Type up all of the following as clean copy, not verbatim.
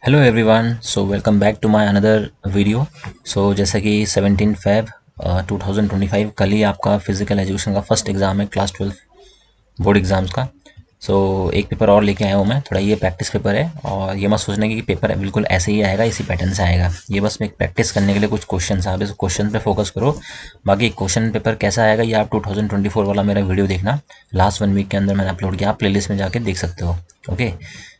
Hello everyone, so welcome back to my another video. जैसा कि 17 Feb 2025 कल ही आपका फिजिकल एजुकेशन का फर्स्ट एग्ज़ाम है, क्लास 12 बोर्ड एग्ज़ाम्स का। एक पेपर और लेके आया हूँ मैं। थोड़ा ये प्रैक्टिस पेपर है और ये मत सोचने की पेपर बिल्कुल ऐसे ही आएगा, इसी पैटर्न से आएगा। ये बस मैं प्रैक्टिस करने के लिए कुछ क्वेश्चन है, आप इस क्वेश्चन पे फोकस करो। बाकी क्वेश्चन पेपर कैसा आएगा ये आप 2024 वाला मेरा वीडियो देखना, लास्ट 1 वीक के अंदर मैंने अपलोड किया, आप प्लेलिस्ट में जाके देख सकते हो। ओके,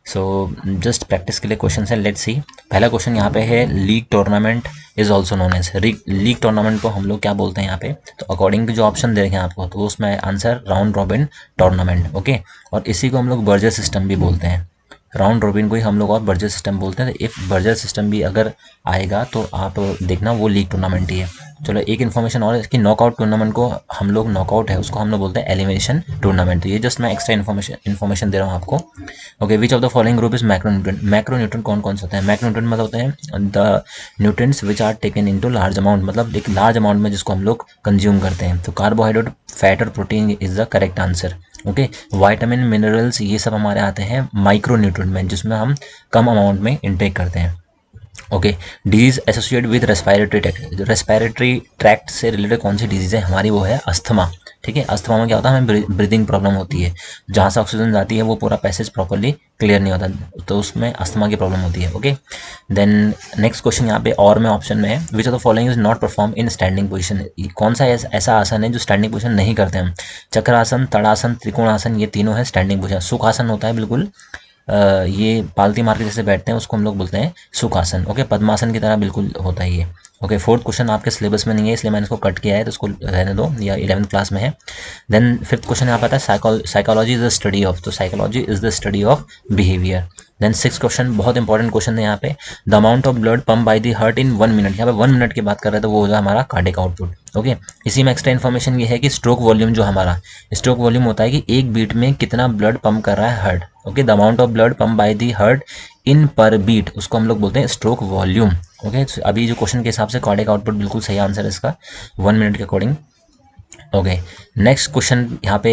जस्ट प्रैक्टिस के लिए क्वेश्चन है, लेट्स सी। पहला क्वेश्चन यहाँ पे है, league tournament is also known as. League tournament को हम लोग क्या बोलते हैं यहाँ पे? तो अकॉर्डिंग टू जो ऑप्शन दे रखे हैं आपको, तो उसमें answer round robin tournament. Okay, और इसी को हम लोग बर्जर सिस्टम भी बोलते हैं। राउंड रॉबिन को ही हम लोग और बर्जर सिस्टम बोलते हैं। इफ़ बर्जर सिस्टम भी अगर आएगा तो आप देखना वो लीग टूर्नामेंट ही है। चलो, एक इन्फॉर्मेशन और है कि नॉकआउट टूर्नामेंट को हम लोग, नॉकआउट है उसको हम लोग बोलते हैं एलिमिनेशन टूर्नामेंट। तो ये जस्ट मैं एक्स्ट्रा इन्फॉर्मेशन दे रहा हूँ आपको। Okay, which of the following group is macronutrient. Macronutrient कौन कौन से होते हैं? मैक्रोन्यूट्रेंट मतलब होते हैं the nutrients which are taken into large amount, मतलब एक लार्ज अमाउंट में जिसको हम लोग कंज्यूम करते हैं। तो कार्बोहाइड्रेट, फैट और protein is the correct answer. Okay, vitamin, minerals ये सब हमारे आते हैं माइक्रो न्यूट्रेंट में, जिसमें हम कम अमाउंट में इंटेक करते हैं। Okay, disease associate with respiratory tract से रिलेटेड कौन सी डिजीज है हमारी? वो है अस्थमा। ठीक है, अस्थमा में क्या होता है, हमें ब्रीदिंग प्रॉब्लम होती है, जहाँ से ऑक्सीजन जाती है वो पूरा पैसेज प्रॉपरली क्लियर नहीं होता, तो उसमें अस्थमा की प्रॉब्लम होती है। ओके, देन नेक्स्ट क्वेश्चन यहाँ पे और में ऑप्शन में है, विच of the following is not perform in standing position. कौन सा ऐसा आसन है जो स्टैंडिंग पोजीशन नहीं करते हम? चक्रासन, तड़ासन, त्रिकोणासन, ये तीनों है स्टैंडिंग पोजीशन। सुखासन होता है बिल्कुल, ये पालती मार के जैसे बैठते हैं उसको हम लोग बोलते हैं सुखासन। ओके, पद्मासन की तरह बिल्कुल होता है ये। ओके, फोर्थ क्वेश्चन आपके सिलेबस में नहीं है इसलिए मैंने इसको कट किया है, तो उसको रहने दो, या 11th क्लास में है। देन फिफ्थ क्वेश्चन यहाँ आता है, psychology is the study of. तो psychology is the study of behaviour. Then six question बहुत इंपॉर्टेंट क्वेश्चन है यहाँ पे, the amount of blood pump by the heart in 1 minute. यहाँ पे 1 मिनट की बात कर रहे हैं तो वो होगा हमारा कार्डिक आउटपुट। ओके, इसी में एक्स्ट्रा इन्फॉर्मेशन ये है कि स्ट्रोक वॉल्यूम, जो हमारा स्ट्रोक वॉल्यूम होता है कि एक बीट में कितना ब्लड पंप कर रहा है heart. Okay, the amount of blood pump by the heart इन पर बीट, उसको हम लोग बोलते हैं स्ट्रोक वॉल्यूम। ओके, अभी जो क्वेश्चन के हिसाब से कार्डिक आउटपुट बिल्कुल सही आंसर है इसका, 1 मिनट के अकॉर्डिंग। ओके, नेक्स्ट क्वेश्चन यहाँ पे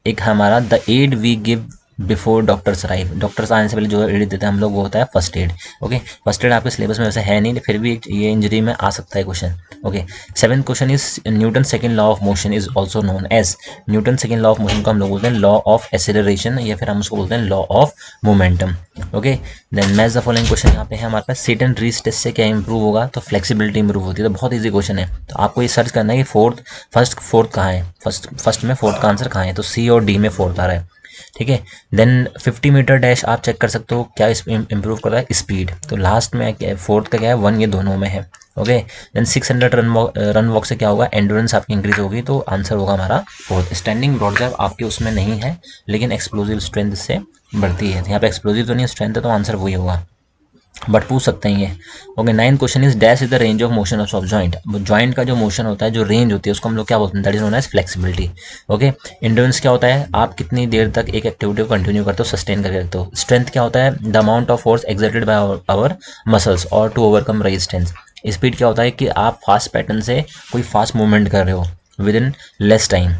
एक है हमारा, the aid we give before doctors arrive. Doctors आने से पहले जो एड देते हैं हम लोग वो होता है first aid. Okay, first aid आपके सिलेबस में वैसे है नहीं, फिर भी ये इंजरी में आ सकता है question. Okay, seventh question is, Newton second law of motion is also known as. Newton second law of motion को हम लोग बोलते हैं लॉ ऑफ एसेलरेशन, या फिर हम उसको बोलते हैं law of momentum. Okay, then match the following question यहाँ पे है हमारे पास, सिट एंड रीच टेस्ट से क्या इंप्रूव होगा? तो फ्लेक्सिबिलिटी इंप्रूव होती है। तो बहुत ईजी क्वेश्चन है, तो आपको ये सर्च करना है कि फोर्थ कहाँ है, फर्स्ट में फोर्थ का आंसर कहाँ है? तो सी और डी में फोर्थ आ रहा है। ठीक है, देन 50 मीटर डैश आप चेक कर सकते हो क्या इंप्रूव कर रहा है? स्पीड। तो लास्ट में फोर्थ का क्या है? 1, ये दोनों में है। ओके, देन 600 रन वॉक से क्या होगा? एंड्योरेंस आपकी इंक्रीज होगी, तो आंसर होगा हमारा फोर्थ। स्टैंडिंग ब्रॉड जंप आपके उसमें नहीं है, लेकिन एक्सप्लोजिव स्ट्रेंथ से बढ़ती है। यहाँ पे एक्सप्लोजिव तो नहीं, स्ट्रेंथ है, तो आंसर वही होगा, बट पूछ सकते हैं ये। Okay, 9th question is, dash is the range of motion of joint. Joint का जो मोशन होता है, जो रेंज होती है, उसको हम लोग क्या बोलते हैं? That is known as flexibility. Okay, endurance क्या होता है? आप कितनी देर तक एक एक्टिविटी को कंटिन्यू करते हो, सस्टेन करके रखते हो। स्ट्रेंथ क्या होता है? The amount of force exerted by our muscles और टू ओवरकम रेजिस्टेंस। स्पीड क्या होता है कि आप फास्ट पैटर्न से कोई फास्ट मूवमेंट कर रहे हो within less time.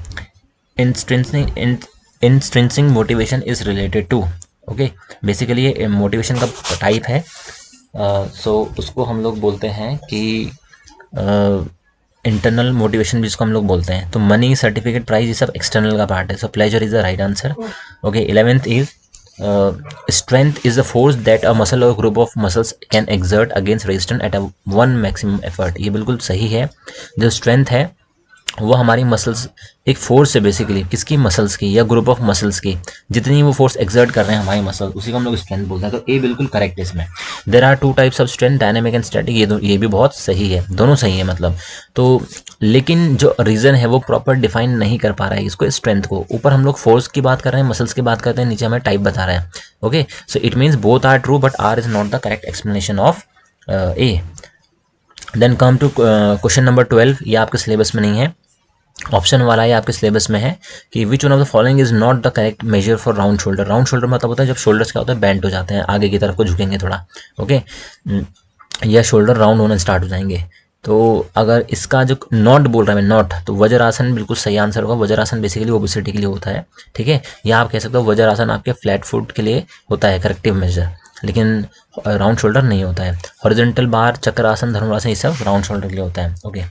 Intrinsic motivation is related to. Okay, basically ये मोटिवेशन का टाइप है। उसको हम लोग बोलते हैं कि इंटरनल मोटिवेशन भी इसको हम लोग बोलते हैं। तो मनी, सर्टिफिकेट, प्राइज, ये सब एक्सटर्नल का पार्ट है। So pleasure is the right answer. Okay, 11th is, strength is the force that a muscle or group of muscles can exert against resistance at a one maximum effort. ये बिल्कुल सही है। जो strength है वो हमारी muscles, एक force है बेसिकली, किसकी? मसल्स की, या ग्रुप ऑफ मसल्स की। जितनी वो फोर्स एक्सर्ट कर रहे हैं हमारी मसल, उसी को हम लोग स्ट्रेंथ बोलते हैं। तो ए बिल्कुल करेक्ट है इसमें। There are 2 types of strength, dynamic and static. ये भी बहुत सही है, दोनों सही है मतलब। तो लेकिन जो रीज़न है वो प्रॉपर डिफाइन नहीं कर पा रहा है इसको, स्ट्रेंथ को। ऊपर हम लोग फोर्स की बात कर रहे हैं, मसल्स की बात करते हैं, नीचे हमें टाइप बता रहा है। Okay, so it means both are true, but R is not the correct explanation of A. Then come to question number 12, ये आपके सिलेबस में नहीं है, ऑप्शन वाला है आपके सिलेबस में है कि which one of the following is not the correct measure for round shoulder. Round shoulder मतलब होता है जब शोल्डर्स क्या होता है? बेंट हो जाते हैं, आगे की तरफ को झुकेंगे थोड़ा। ओके, या शोल्डर राउंड होना स्टार्ट हो जाएंगे। तो अगर इसका जो नॉट बोल रहा है मैं, नॉट, तो वज्रासन बिल्कुल सही आंसर होगा। वज्रासन बेसिकली ओबेसिटी के लिए होता है। ठीक है, या आप कह सकते हो वज्रासन आपके फ्लैट फुट के लिए होता है, करेक्टिव मेजर। लेकिन राउंड शोल्डर नहीं होता है। हॉरिजॉन्टल बार, चक्रासन, धनुरासन, ये सब राउंड शोल्डर के लिए होता है। ओके,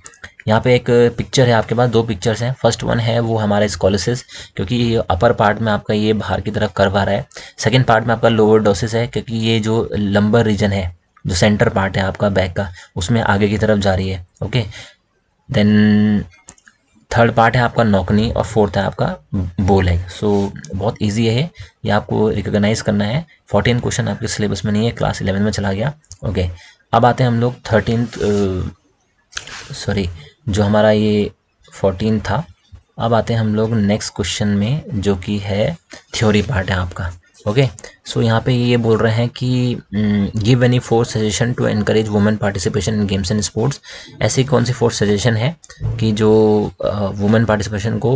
यहाँ पे एक पिक्चर है आपके पास, दो पिक्चर्स हैं। फर्स्ट वन है वो हमारा स्कॉलिसिस, क्योंकि ये अपर पार्ट में आपका ये बाहर की तरफ कर्व आ रहा है। सेकंड पार्ट में आपका लोअरडोसिस है, क्योंकि ये जो लंबर रीजन है, जो सेंटर पार्ट है आपका बैक का, उसमें आगे की तरफ जा रही है। ओके, देन थर्ड पार्ट है आपका नौकनी और फोर्थ है आपका बोल है। सो बहुत इजी है ये आपको रिकॉग्नाइज करना है। 14 क्वेश्चन आपके सिलेबस में नहीं है, क्लास 11 में चला गया। ओके, अब आते हैं हम लोग 13th जो हमारा ये 14 था। अब आते हैं हम लोग नेक्स्ट क्वेश्चन में, जो कि है थ्योरी पार्ट है आपका। ओके, सो यहाँ पे ये बोल रहे हैं कि give any 4 suggestion to encourage women participation in games and sports. ऐसी कौन सी 4 सजेशन है कि जो वुमेन पार्टिसिपेशन को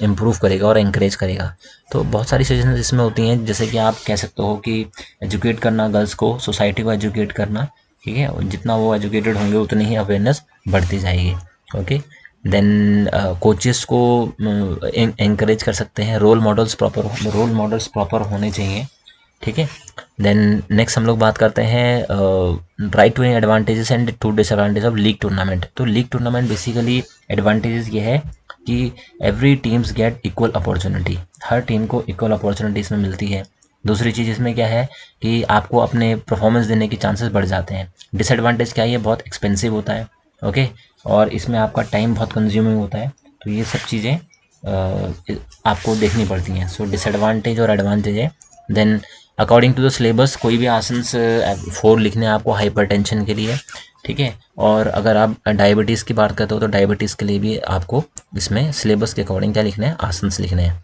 इम्प्रूव करेगा और एनकरेज करेगा। तो बहुत सारी सजेशन इसमें होती हैं, जैसे कि आप कह सकते हो कि एजुकेट करना गर्ल्स को, सोसाइटी को एजुकेट करना, ठीक है, और जितना वो एजुकेटेड होंगे उतनी ही अवेयरनेस बढ़ती जाएगी। ओके, देन कोचेस को एनकरेज कर सकते हैं, रोल मॉडल्स प्रॉपर होने चाहिए, ठीक है। देन नेक्स्ट हम लोग बात करते हैं right two advantages and two disadvantage of league tournament. तो लीग टूर्नामेंट बेसिकली एडवांटेजेस ये है कि every teams get equal opportunity, हर टीम को इक्वल अपॉर्चुनिटी इसमें मिलती है। दूसरी चीज़ इसमें क्या है कि आपको अपने परफॉर्मेंस देने के चांसेस बढ़ जाते हैं। डिसएडवांटेज क्या है, ये बहुत एक्सपेंसिव होता है। ओके, और इसमें आपका टाइम बहुत कंज्यूमिंग होता है। तो ये सब चीज़ें आपको देखनी पड़ती हैं। सो डिसएडवांटेज और एडवांटेज है। Then according to the syllabus कोई भी आसन्स 4 लिखने हैं आपको हाइपरटेंशन के लिए, ठीक है। और अगर आप डायबिटीज़ की बात करते हो तो डायबिटीज़ के लिए भी आपको इसमें सिलेबस के अकॉर्डिंग क्या लिखना है, आसन्स लिखने हैं।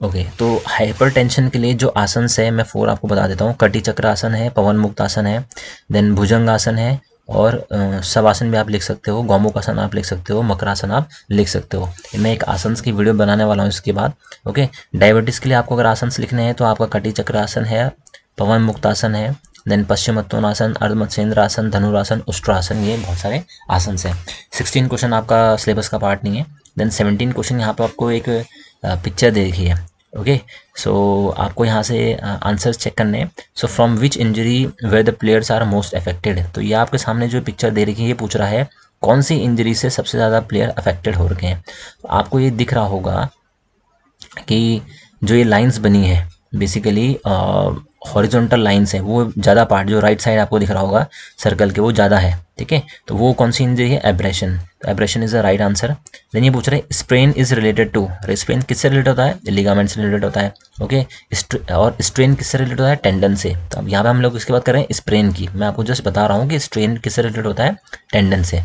ओके, तो हाइपरटेंशन के लिए जो आसन्स है मैं 4 आपको बता देता हूँ। कटी चक्र आसन है, पवन मुक्त आसन है, देन भुजंग आसन है, और शवासन भी आप लिख सकते हो, गौमुख आसन आप लिख सकते हो, मकरासन आप लिख सकते हो। मैं एक आसन्स की वीडियो बनाने वाला हूँ इसके बाद। ओके, डायबिटीज़ के लिए आपको अगर आसन्स लिखने हैं तो आपका कटी चक्र आसन है, पवन मुक्त आसन है, देन पश्चिमोत्तानासन, अर्धमत्स्येंद्र आसन, धनुरासन, उष्ट्रासन, ये बहुत सारे आसन हैं। 16 क्वेश्चन आपका सिलेबस का पार्ट नहीं है। देन 17 क्वेश्चन यहाँ पर आपको एक पिक्चर दे रखी है। ओके, सो आपको यहाँ से आंसर्स चेक करने हैं। So from which injury were the players are most affected. तो ये आपके सामने जो पिक्चर दे रखी है, ये पूछ रहा है कौन सी इंजरी से सबसे ज़्यादा प्लेयर अफेक्टेड हो रखे हैं। तो आपको ये दिख रहा होगा कि जो ये लाइंस बनी है बेसिकली हॉरिजॉन्टल लाइंस हैं, वो ज़्यादा पार्ट जो राइट साइड आपको दिख रहा होगा सर्कल के, वो ज़्यादा है, ठीक है। तो वो कौन सी इंजरी है, एब्रेशन। तो abrasion is the right answer. Then ये पूछ रहे हैं strain is related to, strain किससे रिलेटेड होता है, लिगामेंट से रिलेटेड होता है। ओके, और स्ट्रेन किससे रिलेटेड होता है, टेंडन से। तो अब यहाँ पे हम लोग इसके बात कर रहे हैं स्प्रेन की। मैं आपको जस्ट बता रहा हूँ कि स्ट्रेन किससे रिलेटेड होता है, टेंडन से।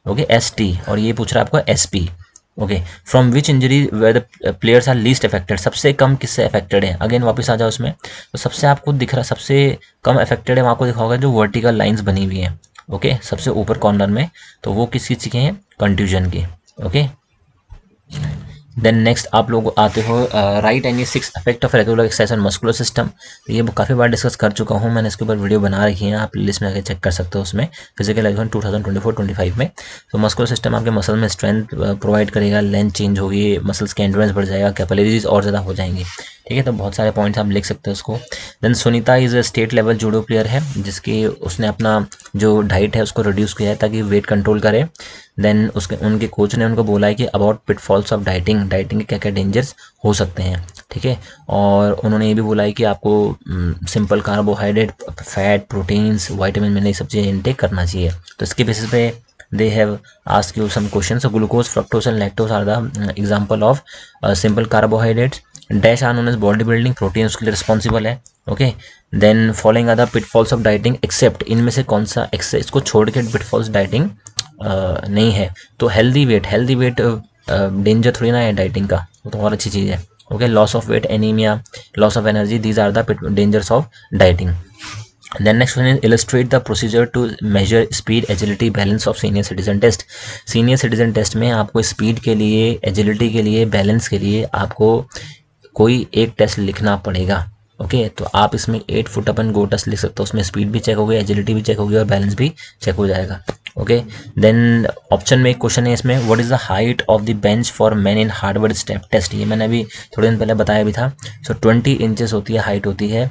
ओके, ST, और ये पूछ रहा है आपको SP। Okay, from which injury were the players are least affected, सबसे कम किससे अफेक्टेड है। अगेन वापस आ जाओ उसमें, तो सबसे आपको दिख रहा, सबसे कम अफेक्टेड है, वहाँ आपको दिखा होगा जो वर्टिकल लाइंस बनी हुई हैं। ओके, सबसे ऊपर कॉर्नर में, तो वो किस चीज़ की हैं, कंट्यूजन की। ओके, देन नेक्स्ट आप लोग आते हो right and 6 effect of regular exercise on muscular system. तो ये काफ़ी बार डिस्कस कर चुका हूँ मैंने, इसके ऊपर वीडियो बना रखी है, आप लिस्ट में आके चेक कर सकते हो उसमें, फिजिकल एजुकेशन 2024-25 में। तो मस्कुलर सिस्टम आपके मसल में स्ट्रेंथ प्रोवाइड करेगा, लेंथ चेंज होगी, मसल्स के एंड्योरेंस बढ़ जाएगा, कैपिलरीज और ज़्यादा हो जाएंगी, ठीक है। तो बहुत सारे पॉइंट्स आप लिख सकते हो उसको। Then Sunita is a state level judo player है, जिसकी उसने अपना जो डाइट है उसको रिड्यूस किया है ताकि वेट कंट्रोल करे। देन उसके उनके कोच ने उनको बोला है कि अबाउट पिटफॉल्स ऑफ डाइटिंग के क्या क्या डेंजर्स हो सकते हैं, ठीक है। और उन्होंने ये भी बोला है कि आपको simple carbohydrate, fat, proteins, vitamin, mineral, सब चीज़ें इनटेक करना चाहिए। तो इसके बेसिस पे they have asked you some questions. So glucose, fructose and lactose are the example of simple carbohydrates. Dash are known as body building, protein उसके लिए responsible है। Okay, then following are the pitfalls of dieting except, इनमें से कौन सा इसको छोड़ के पिटफॉल्स डाइटिंग नहीं है। तो हेल्दी वेट डेंजर थोड़ी ना है डाइटिंग का, वो तो और अच्छी चीज़ है। Okay, loss of weight, anaemia, loss of energy, these are the dangers of dieting. Then next one is illustrate the procedure to measure speed, agility, balance of senior citizen test. Senior citizen test में आपको speed के लिए, agility के लिए, balance के लिए आपको कोई एक टेस्ट लिखना पड़ेगा। ओके, तो आप इसमें 8 फुट अपन गो टेस्ट लिख सकते हो, उसमें स्पीड भी चेक होगी, एजिलिटी भी चेक होगी और बैलेंस भी चेक हो जाएगा। ओके। देन ऑप्शन में एक क्वेश्चन है इसमें, what is the height of the bench for men in Harvard step test. ये मैंने अभी थोड़े दिन पहले बताया भी था। सो 20 इंचेस होती है, हाइट होती है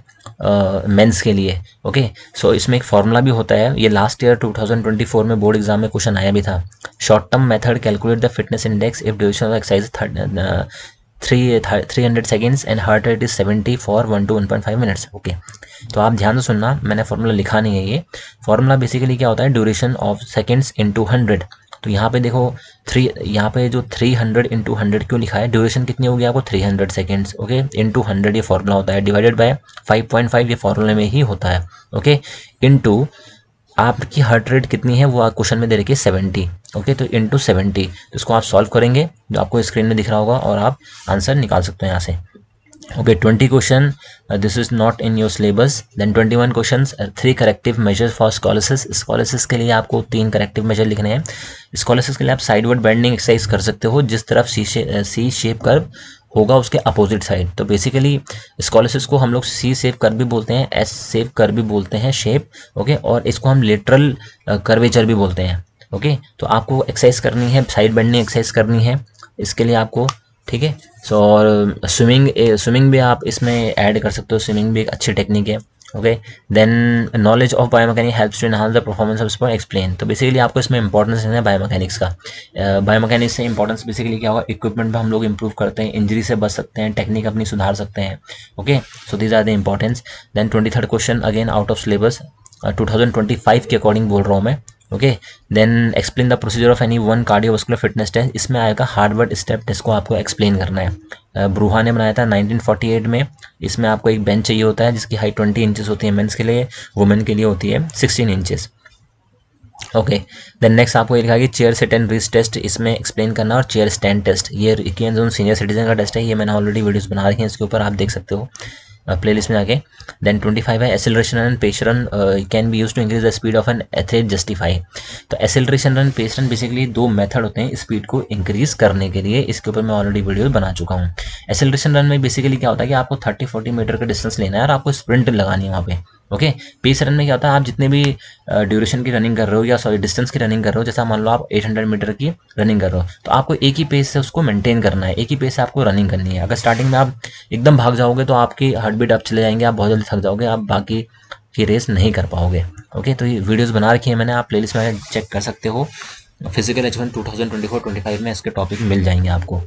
मेंस के लिए। ओके। सो इसमें एक फॉर्मूला भी होता है, ये लास्ट ईयर 2024 में बोर्ड एग्जाम में क्वेश्चन आया भी था। Short term method calculate the fitness index if duration of exercise 300 seconds and heart rate is 70 for 1 to 1.5 minutes. Okay. तो आप ध्यान से सुनना, मैंने फॉर्मूला लिखा नहीं है। ये फॉर्मूला बेसिकली क्या होता है, ड्यूरेशन ऑफ सेकेंड्स इंटू 100। तो यहाँ पे देखो यहाँ पे जो 300 इंटू 100 क्यों लिखा है, ड्यूरेशन कितनी होगी आपको 300 सेकेंड्स। ओके। इंटू 100 ये फॉर्मूला होता है, डिवाइडेड बाय 5.5 ये फॉर्मूले में ही होता है। ओके। इंटू आपकी हार्ट रेट कितनी है वो क्वेश्चन में दे रखी है 70। ओके। तो इंटू 70, तो इसको आप सॉल्व करेंगे जो आपको स्क्रीन में दिख रहा होगा और आप आंसर निकाल सकते हैं यहाँ से। Okay. 20 question, this is not in your syllabus. Then 21 question, 3 corrective measures for scoliosis. Scoliosis के लिए आपको 3 करेक्टिव मेजर लिखने हैं। स्कॉलिसिस के लिए आप साइडवर्ड बेंडिंग एक्सरसाइज कर सकते हो, जिस तरफ सी शेप कर्व होगा उसके अपोजिट साइड। तो बेसिकली स्कॉलिसिस को हम लोग सी शेप कर्व भी बोलते हैं, एस शेप कर्व भी बोलते हैं शेप। ओके। और इसको हम लेटरल कर्वेचर भी बोलते हैं। ओके। तो आपको एक्सरसाइज करनी है, साइड बेंडिंग एक्सरसाइज करनी है इसके लिए आपको। ठीक है। सो और स्विमिंग भी आप इसमें ऐड कर सकते हो, स्विमिंग भी एक अच्छी टेक्निक है। Okay. Then knowledge of biomechanics helps to enhance the performance of sport, explain. तो बेसिकली आपको इसमें इंपॉर्टेंस है बायोमैकेनिक्स का। बायोमैकेनिक्स से इंपॉर्टेंस बेसिकली क्या होगा, इक्विपमेंट पे हम लोग इंप्रूव करते हैं, इंजरी से बच सकते हैं, टेक्निक अपनी सुधार सकते हैं। Okay. So these are the importance. Then 23rd question again out of syllabus, 2025 के अकॉर्डिंग बोल रहा हूँ मैं। Okay. Then explain the procedure of any one cardiovascular fitness test. इसमें आएगा हार्वर्ड स्टेप टेस्ट को आपको एक्सप्लेन करना है। ब्रूहा ने बनाया था 1948 में। इसमें आपको एक बेंच चाहिए होता है जिसकी हाइट 20 इंचेस होती है मेंस के लिए, वुमेन के लिए होती है 16 इंचेस। ओके। देन नेक्स्ट आपको ये लिखा है कि chair sit and reach test, इसमें एक्सप्लेन करना, और चेयर स्टैंड टेस्ट ये कियन जोन सीनियर सिटीजन का टेस्ट है। ये मैंने ऑलरेडी वीडियोस बना रखी हैं इसके ऊपर, आप देख सकते हो प्लेलिस्ट में जाके। देन 25 है acceleration and pace run can be use to increase the speed of an athlete, justify. तो acceleration run pace run basically 2 method होते हैं स्पीड को इंक्रीज करने के लिए, इसके ऊपर मैं ऑलरेडी वीडियो बना चुका हूँ। एसेलरेशन रन में बेसिकली क्या होता है कि आपको 30-40 मीटर का डिस्टेंस लेना है और आपको स्प्रिंट लगानी है वहाँ पे। ओके। पेस रन में क्या होता है, आप जितने भी ड्यूरेशन की रनिंग कर रहे हो या सॉरी डिस्टेंस की रनिंग कर रहे हो, जैसा मान लो आप 800 मीटर की रनिंग कर रहे हो, तो आपको एक ही पेस से उसको मेंटेन करना है, एक ही पेस से आपको रनिंग करनी है। अगर स्टार्टिंग में आप एकदम भाग जाओगे तो आपकी हार्ट बीट अप चले जाएंगे, आप बहुत जल्दी थक जाओगे, आप बाकी की रेस नहीं कर पाओगे। ओके। तो ये वीडियोस बना रखी है मैंने, आप प्लेलिस्ट में चेक कर सकते हो। फिजिकल एचमेंट 2024-25 में इसके टॉपिक मिल जाएंगे आपको।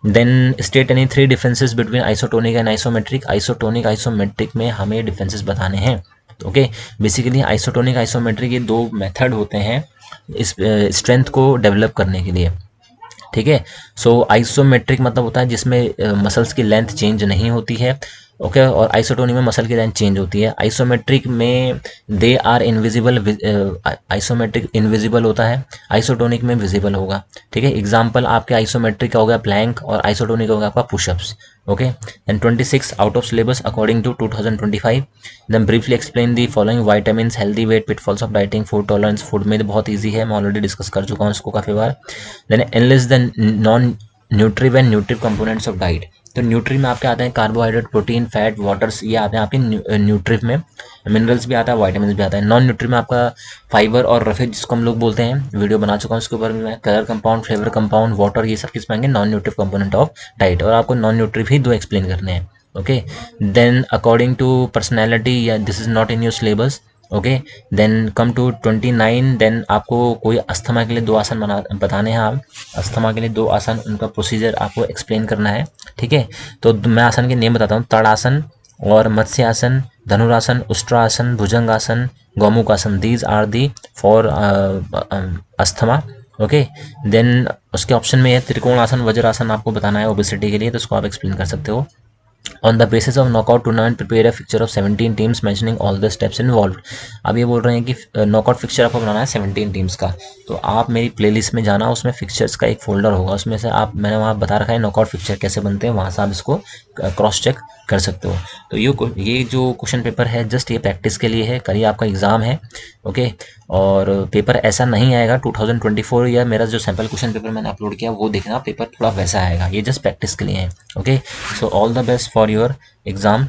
Then state any 3 differences between isotonic and isometric. Isometric में हमें डिफरेंसेस बताने हैं। ओके। बेसिकली आइसोटोनिक आइसोमेट्रिक ये 2 मेथड होते हैं इस स्ट्रेंथ को डेवलप करने के लिए। ठीक है। सो आइसोमेट्रिक मतलब होता है जिसमें मसल्स की लेंथ चेंज नहीं होती है। ओके। और आइसोटोनिक में मसल की लेंथ चेंज होती है। आइसोमेट्रिक में they are invisible, isometric invisible होता है, आइसोटोनिक में विजिबल होगा। ठीक है। एग्जाम्पल आपके आइसोमेट्रिक का हो गया प्लैंक और आइसोटोनिक होगा आपका pushups. Okay. And 26 out of syllabus according to 2025। Then briefly explain the following vitamins, healthy weight, pitfalls of dieting, food tolerance. Food में तो बहुत ईजी है, मैं ऑलरेडी डिस्कस कर चुका हूँ इसको काफ़ी बार। Then enlist the non nutritive and nutritive components of diet. तो न्यूट्री में आपके आते हैं कार्बोहाइड्रेट, प्रोटीन, फैट, वाटर्स, ये आते हैं आपके न्यूट्रिव में। मिनरल्स भी आता है, वाइटामिन भी आता है। नॉन न्यूट्री में आपका फाइबर और रफेज जिसको हम लोग बोलते हैं, वीडियो बना चुका हूँ उसके ऊपर भी मैं। Colour compound, flavour compound, water, ये सब किस में आएंगे, non nutritive component of diet. और आपको नॉन न्यूट्रिव ही 2 एक्सप्लेन करने हैं। Okay. Then according to personality, या this is not in your syllabus. Okay. Then come to 29। Then आपको कोई अस्थमा के लिए 2 आसन बताने हैं आप। अस्थमा के लिए 2 आसन, उनका प्रोसीजर आपको एक्सप्लेन करना है। ठीक है। तो मैं आसन के नेम बताता हूँ, तड़ासन और Matsya asana, Dhanurasana, Ushtrasana, Bhujangasana, Gomukhasana. These are the for asthma. Okay. Then उसके ऑप्शन में है त्रिकोणासन, वज्रासन आपको बताना है ओबेसिटी के लिए, तो उसको आप एक्सप्लेन कर सकते हो। On the basis of knockout tournament, prepare a fixture of 17 teams mentioning all the steps involved। अब ये बोल रहे हैं कि नॉकआउट फिक्चर आपको बनाना है 17 टीम्स का। तो आप मेरी प्लेलिस्ट में जाना, उसमें फिक्चर्स का एक फोल्डर होगा, उसमें से आप, मैंने वहाँ बता रखा है नॉकआउट फिक्चर कैसे बनते हैं, वहाँ से आप इसको क्रॉस चेक कर सकते हो। तो ये जो क्वेश्चन पेपर है जस्ट ये प्रैक्टिस के लिए है, कल आपका एग्ज़ाम है। ओके। और पेपर ऐसा नहीं आएगा 2024, या मेरा जो सैम्पल क्वेश्चन पेपर मैंने अपलोड किया वो देखना, पेपर थोड़ा वैसा आएगा, ये जस्ट प्रैक्टिस के लिए है। Okay. So all the best for your exam.